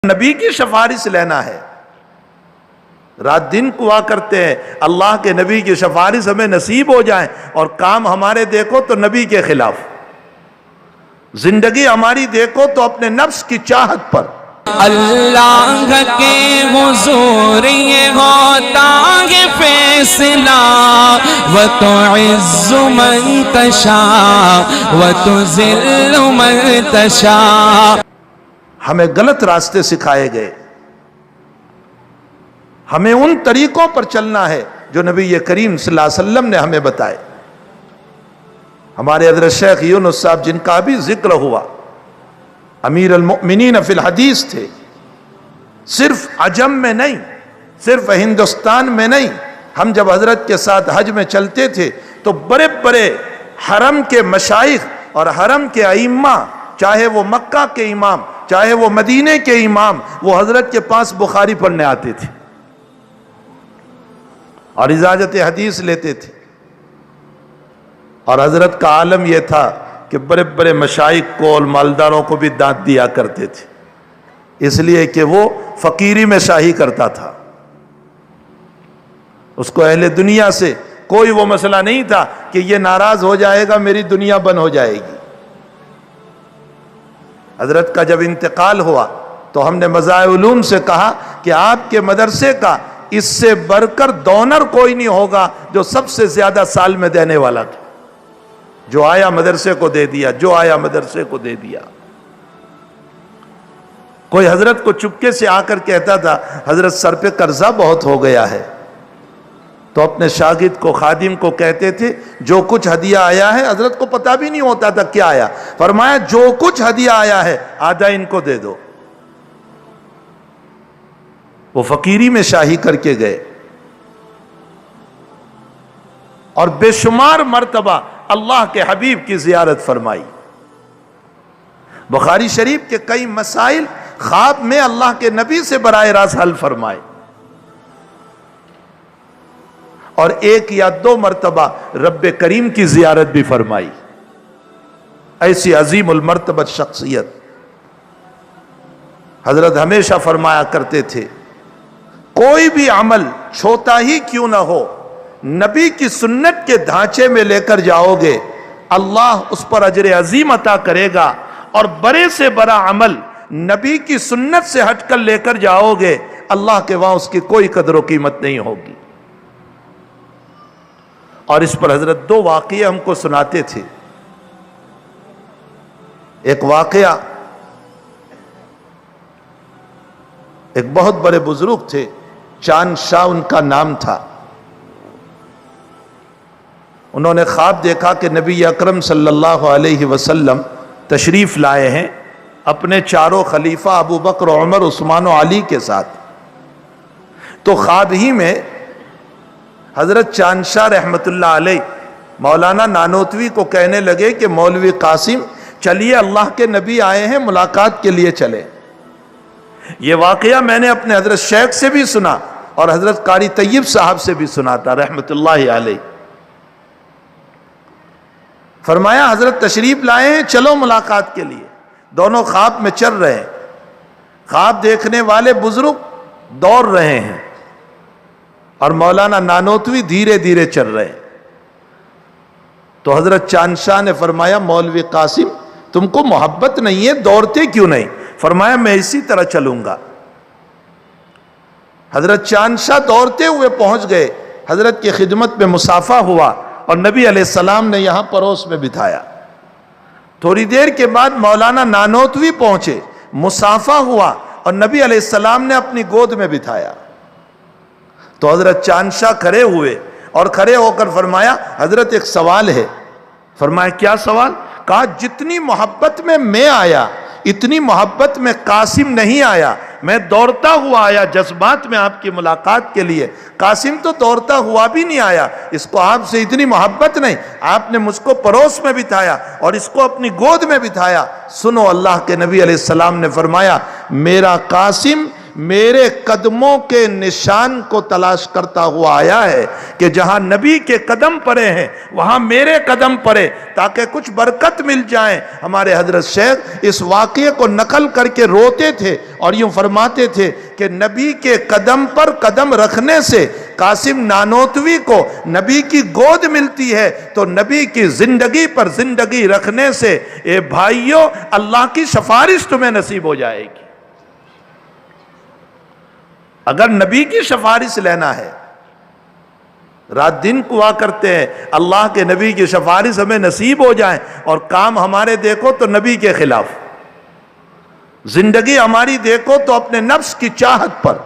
نبی کی سفارش لینا ہے. رات دن دعا کرتے ہیں اللہ کے نبی کی سفارش ہمیں نصیب ہو جائے، اور کام ہمارے دیکھو تو نبی کے خلاف، زندگی ہماری دیکھو تو اپنے نفس کی چاہت پر. اللہ کے حضور یہ ہوتا ہے فیصلہ، وَتُعِزُّ مَن تَشَاءُ وَتُذِلُّ مَن تَشَاءُ. ہمیں غلط راستے سکھائے گئے، ہمیں ان طریقوں پر چلنا ہے جو نبی کریم صلی اللہ علیہ وسلم نے ہمیں بتائے. ہمارے حضرت شیخ یونس صاحب جن کا بھی ذکر ہوا، امیر المؤمنین فی الحدیث تھے. صرف عجم میں نہیں، صرف ہندوستان میں نہیں، ہم جب حضرت کے ساتھ حج میں چلتے تھے تو بڑے بڑے حرم کے مشائخ اور حرم کے ائمہ، چاہے وہ مکہ کے امام چاہے وہ مدینے کے امام، وہ حضرت کے پاس بخاری پڑھنے آتے تھے اور اجازت حدیث لیتے تھے. اور حضرت کا عالم یہ تھا کہ بڑے بڑے مشائخ کو اور مالداروں کو بھی دانت دیا کرتے تھے، اس لیے کہ وہ فقیری میں شاہی کرتا تھا. اس کو اہل دنیا سے کوئی وہ مسئلہ نہیں تھا کہ یہ ناراض ہو جائے گا میری دنیا بند ہو جائے گی. حضرت کا جب انتقال ہوا تو ہم نے مزاح علوم سے کہا کہ آپ کے مدرسے کا اس سے بڑھ کر ڈونر کوئی نہیں ہوگا جو سب سے زیادہ سال میں دینے والا تھا. جو آیا مدرسے کو دے دیا، جو آیا مدرسے کو دے دیا. کوئی حضرت کو چپکے سے آ کر کہتا تھا حضرت سر پہ قرضہ بہت ہو گیا ہے، تو اپنے شاگرد کو خادم کو کہتے تھے جو کچھ ہدیہ آیا ہے، حضرت کو پتہ بھی نہیں ہوتا تھا کیا آیا، فرمایا جو کچھ ہدیہ آیا ہے آدھا ان کو دے دو. وہ فقیری میں شاہی کر کے گئے اور بے شمار مرتبہ اللہ کے حبیب کی زیارت فرمائی. بخاری شریف کے کئی مسائل خواب میں اللہ کے نبی سے براہ راست حل فرمائے، اور ایک یا دو مرتبہ رب کریم کی زیارت بھی فرمائی. ایسی عظیم المرتبت شخصیت. حضرت ہمیشہ فرمایا کرتے تھے کوئی بھی عمل چھوٹا ہی کیوں نہ ہو، نبی کی سنت کے ڈھانچے میں لے کر جاؤ گے اللہ اس پر اجر عظیم عطا کرے گا، اور بڑے سے بڑا عمل نبی کی سنت سے ہٹ کر لے کر جاؤ گے اللہ کے وہاں اس کی کوئی قدر و قیمت نہیں ہوگی. اور اس پر حضرت دو واقعے ہم کو سناتے تھے. ایک واقعہ، ایک بہت بڑے بزرگ تھے، چاند شاہ ان کا نام تھا. انہوں نے خواب دیکھا کہ نبی اکرم صلی اللہ علیہ وسلم تشریف لائے ہیں اپنے چاروں خلیفہ ابو بکر عمر عثمان و علی کے ساتھ. تو خواب ہی میں حضرت چاند شاہ رحمت اللہ علیہ مولانا نانوتوی کو کہنے لگے کہ مولوی قاسم چلیے اللہ کے نبی آئے ہیں ملاقات کے لیے چلے. یہ واقعہ میں نے اپنے حضرت شیخ سے بھی سنا اور حضرت قاری طیب صاحب سے بھی سنا تھا رحمت اللہ علیہ. فرمایا حضرت تشریف لائے ہیں چلو ملاقات کے لیے. دونوں خواب میں چل رہے ہیں، خواب دیکھنے والے بزرگ دوڑ رہے ہیں اور مولانا نانوتوی دھیرے دھیرے چل رہے ہیں. تو حضرت چاند شاہ نے فرمایا مولوی قاسم تم کو محبت نہیں ہے، دوڑتے کیوں نہیں؟ فرمایا میں اسی طرح چلوں گا. حضرت چاند شاہ دوڑتے ہوئے پہنچ گئے، حضرت کی خدمت میں مصافحہ ہوا اور نبی علیہ السلام نے یہاں پڑوس میں بٹھایا. تھوڑی دیر کے بعد مولانا نانوتوی پہنچے، مصافحہ ہوا اور نبی علیہ السلام نے اپنی گود میں بٹھایا. تو حضرت چاند شاہ کھڑے ہوئے اور کھڑے ہو کر فرمایا حضرت ایک سوال ہے. فرمایا کیا سوال؟ کہا جتنی محبت میں آیا اتنی محبت میں قاسم نہیں آیا. میں دوڑتا ہوا آیا جذبات میں آپ کی ملاقات کے لیے، قاسم تو دوڑتا ہوا بھی نہیں آیا. اس کو آپ سے اتنی محبت نہیں، آپ نے مجھ کو پڑوس میں بٹھایا اور اس کو اپنی گود میں بٹھایا. سنو اللہ کے نبی علیہ السلام نے فرمایا میرا قاسم میرے قدموں کے نشان کو تلاش کرتا ہوا آیا ہے کہ جہاں نبی کے قدم پڑے ہیں وہاں میرے قدم پڑے تاکہ کچھ برکت مل جائیں۔ ہمارے حضرت شیخ اس واقعے کو نقل کر کے روتے تھے اور یوں فرماتے تھے کہ نبی کے قدم پر قدم رکھنے سے قاسم نانوتوی کو نبی کی گود ملتی ہے، تو نبی کی زندگی پر زندگی رکھنے سے اے بھائیوں اللہ کی سفارش تمہیں نصیب ہو جائے گی۔ اگر نبی کی سفارش لینا ہے، رات دن دعا کرتے ہیں اللہ کے نبی کی سفارش ہمیں نصیب ہو جائے، اور کام ہمارے دیکھو تو نبی کے خلاف، زندگی ہماری دیکھو تو اپنے نفس کی چاہت پر،